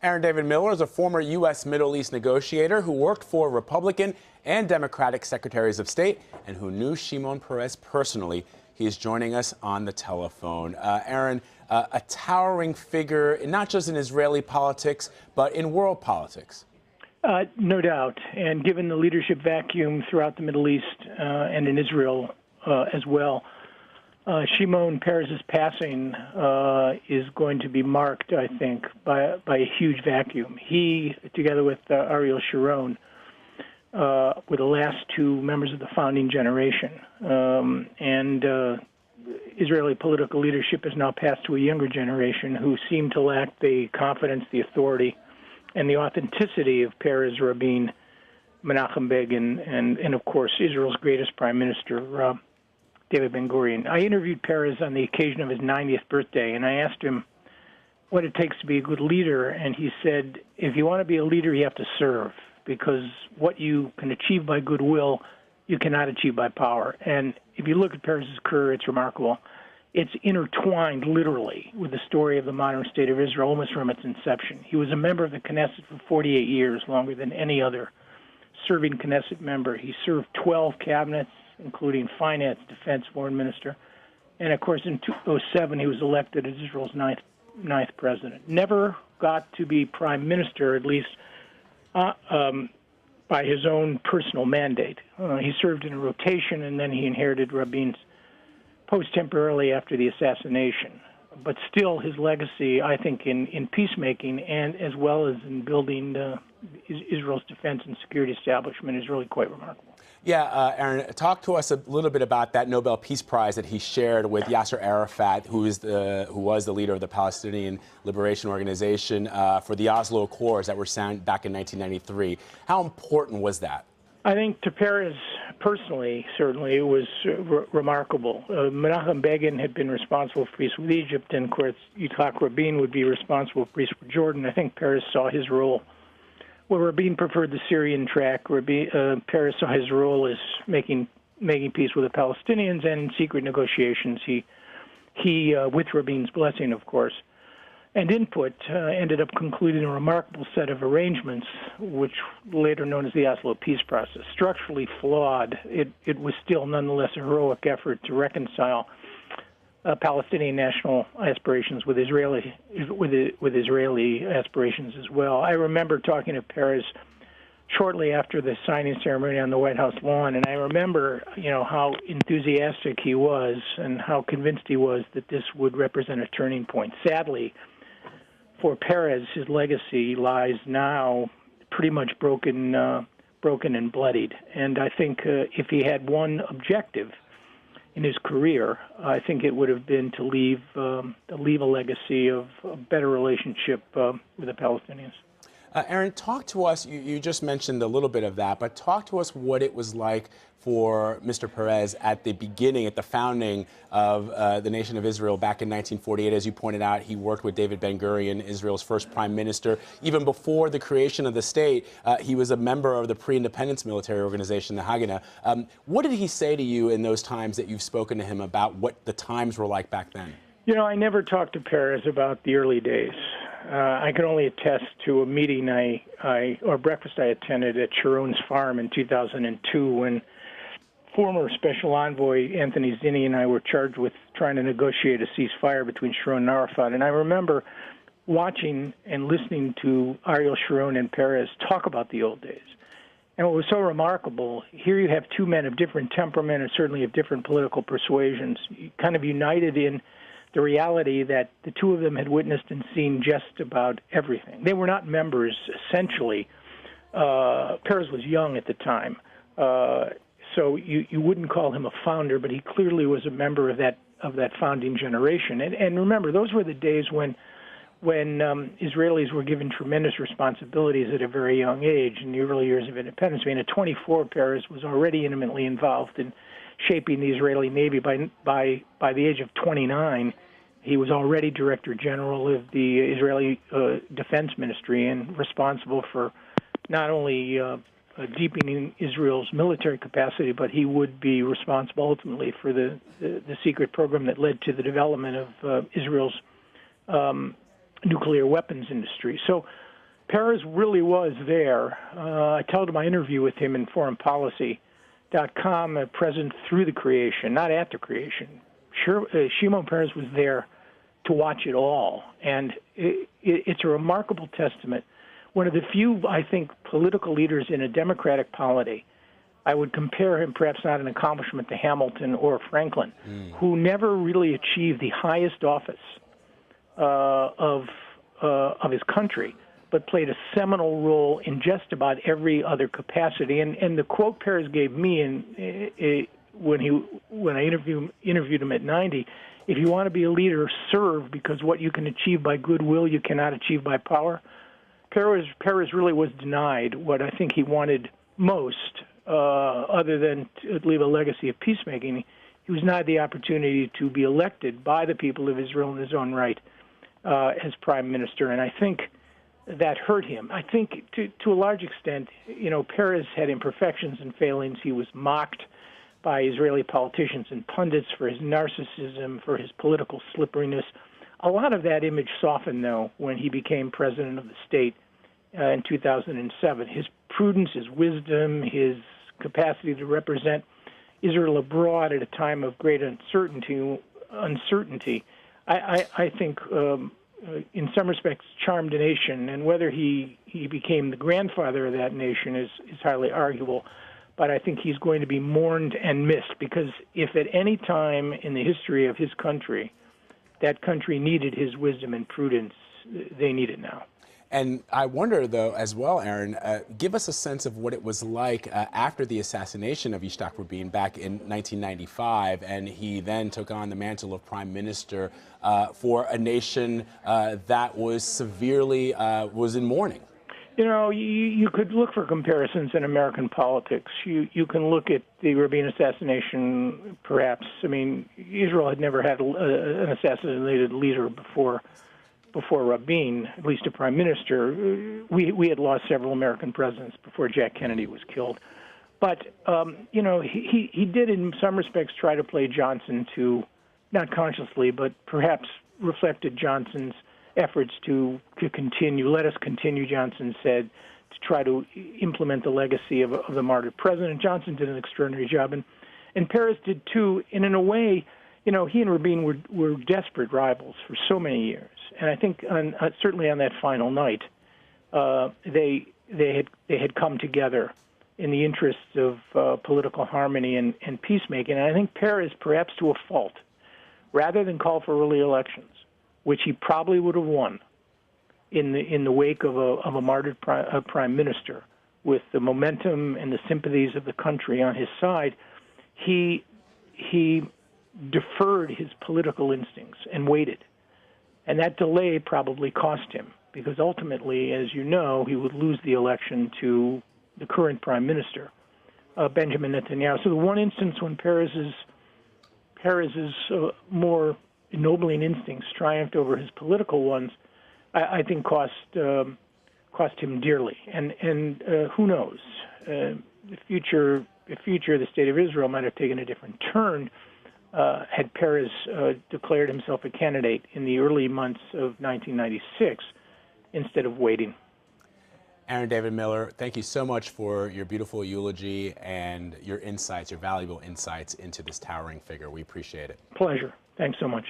Aaron David Miller is a former U.S. Middle East negotiator who worked for Republican and Democratic secretaries of state and who knew Shimon Peres personally. He is joining us on the telephone. Aaron, a towering figure, not just in Israeli politics, but in world politics. No doubt. And given the leadership vacuum throughout the Middle East and in Israel as well, Shimon Peres' passing is going to be marked, I think, by a huge vacuum. He, together with Ariel Sharon, were the last two members of the founding generation. Israeli political leadership has now passed to a younger generation who seem to lack the confidence, the authority, and the authenticity of Peres, Rabin, Menachem Begin, and of course, Israel's greatest prime minister, David Ben-Gurion. I interviewed Peres on the occasion of his 90th birthday, and I asked him what it takes to be a good leader, and he said, if you want to be a leader, you have to serve, because what you can achieve by goodwill, you cannot achieve by power. And if you look at Peres' career, it's remarkable. It's intertwined, literally, with the story of the modern state of Israel, almost from its inception. He was a member of the Knesset for 48 years, longer than any other serving Knesset member. He served 12 cabinets, including finance, defense, foreign minister. And, of course, in 2007, he was elected as Israel's ninth president. Never got to be prime minister, at least by his own personal mandate. He served in a rotation, and then he inherited Rabin's post temporarily after the assassination. But still, his legacy, I think, in peacemaking and as well as in building Israel's defense and security establishment is really quite remarkable. Yeah, Aaron, talk to us a little bit about that Nobel Peace Prize that he shared with Yasser Arafat, who was the leader of the Palestinian Liberation Organization, for the Oslo Accords that were signed back in 1993. How important was that? I think to Peres personally, certainly, it was remarkable. Menachem Begin had been responsible for peace with Egypt, and of course, Yitzhak Rabin would be responsible for peace with Jordan. I think Peres saw his role. Well, Rabin preferred the Syrian track. Peres saw his role as making peace with the Palestinians, and in secret negotiations, he with Rabin's blessing, of course, and input, ended up concluding a remarkable set of arrangements, which later known as the Oslo Peace Process. Structurally flawed, it was still nonetheless a heroic effort to reconcile Palestinian national aspirations with Israeli aspirations as well. I remember talking to Peres shortly after the signing ceremony on the White House lawn, and I remember, how enthusiastic he was and how convinced he was that this would represent a turning point. Sadly, for Peres, his legacy lies now pretty much broken and bloodied. And I think if he had one objective in his career, I think it would have been to leave a legacy of a better relationship with the Palestinians. Aaron, talk to us, you just mentioned a little bit of that, but talk to us what it was like for Mr. Peres at the beginning, at the founding of the nation of Israel back in 1948. As you pointed out, he worked with David Ben-Gurion, Israel's first prime minister. Even before the creation of the state, he was a member of the pre-independence military organization, the Haganah. What did he say to you in those times that you've spoken to him about what the times were like back then? I never talked to Peres about the early days. I can only attest to a meeting or breakfast I attended at Sharon's farm in 2002 when former Special Envoy Anthony Zinni and I were charged with trying to negotiate a ceasefire between Sharon and Arafat. And I remember watching and listening to Ariel Sharon and Peres talk about the old days. And what was so remarkable, here you have two men of different temperament and certainly of different political persuasions, kind of united in the reality that the two of them had witnessed and seen just about everything. They were not members, essentially. Peres was young at the time, so you wouldn't call him a founder, but he clearly was a member of that founding generation. And remember, those were the days when Israelis were given tremendous responsibilities at a very young age in the early years of independence. I mean, at 24, Peres was already intimately involved in shaping the Israeli Navy. By the age of 29, he was already Director General of the Israeli Defense Ministry and responsible for not only deepening Israel's military capacity, but he would be responsible ultimately for the secret program that led to the development of Israel's nuclear weapons industry. So Peres really was there. I told my interview with him in foreignpolicy.com, present through the creation, not at the creation. Shimon Peres was there to watch it all, and it's a remarkable testament. One of the few, I think, political leaders in a democratic polity. I would compare him, perhaps not an accomplishment, to Hamilton or Franklin, who never really achieved the highest office of his country, but played a seminal role in just about every other capacity. And the quote Peres gave me when I interviewed him at 90, if you want to be a leader, serve, because what you can achieve by goodwill, you cannot achieve by power. Peres really was denied what I think he wanted most, other than to leave a legacy of peacemaking. He was denied the opportunity to be elected by the people of Israel in his own right as prime minister, and I think that hurt him. I think to a large extent, Peres had imperfections and failings. He was mocked by Israeli politicians and pundits for his narcissism, for his political slipperiness. A lot of that image softened, though, when he became president of the state in 2007. His prudence, his wisdom, his capacity to represent Israel abroad at a time of great uncertainty, I think, in some respects, charmed a nation. And whether he became the grandfather of that nation is highly arguable. But I think he's going to be mourned and missed, because if at any time in the history of his country that country needed his wisdom and prudence, they need it now. And I wonder, though, as well, Aaron, give us a sense of what it was like after the assassination of Yitzhak Rabin back in 1995, and he then took on the mantle of prime minister for a nation that was severely was in mourning. You could look for comparisons in American politics. You can look at the Rabin assassination, perhaps. I mean, Israel had never had an assassinated leader before Rabin, at least a prime minister. We had lost several American presidents before Jack Kennedy was killed. But, he did in some respects try to play Johnson to, not consciously, but perhaps reflected Johnson's efforts to continue, let us continue, Johnson said, to try to implement the legacy of the martyred president. Johnson did an extraordinary job, and Peres did too. And in a way, he and Rabin were desperate rivals for so many years. And I think certainly on that final night, they had come together in the interests of political harmony and peacemaking. And I think Peres, perhaps to a fault, rather than call for early elections, which he probably would have won in the wake of a martyred prime minister, with the momentum and the sympathies of the country on his side, he deferred his political instincts and waited. And that delay probably cost him, because ultimately, as you know, he would lose the election to the current prime minister, Benjamin Netanyahu. So the one instance when Peres's more ennobling instincts triumphed over his political ones, I think cost him dearly. And who knows? The future of the state of Israel might have taken a different turn had Peres declared himself a candidate in the early months of 1996 instead of waiting. Aaron David Miller, thank you so much for your beautiful eulogy and your insights, your valuable insights into this towering figure. We appreciate it. Pleasure. Thanks so much.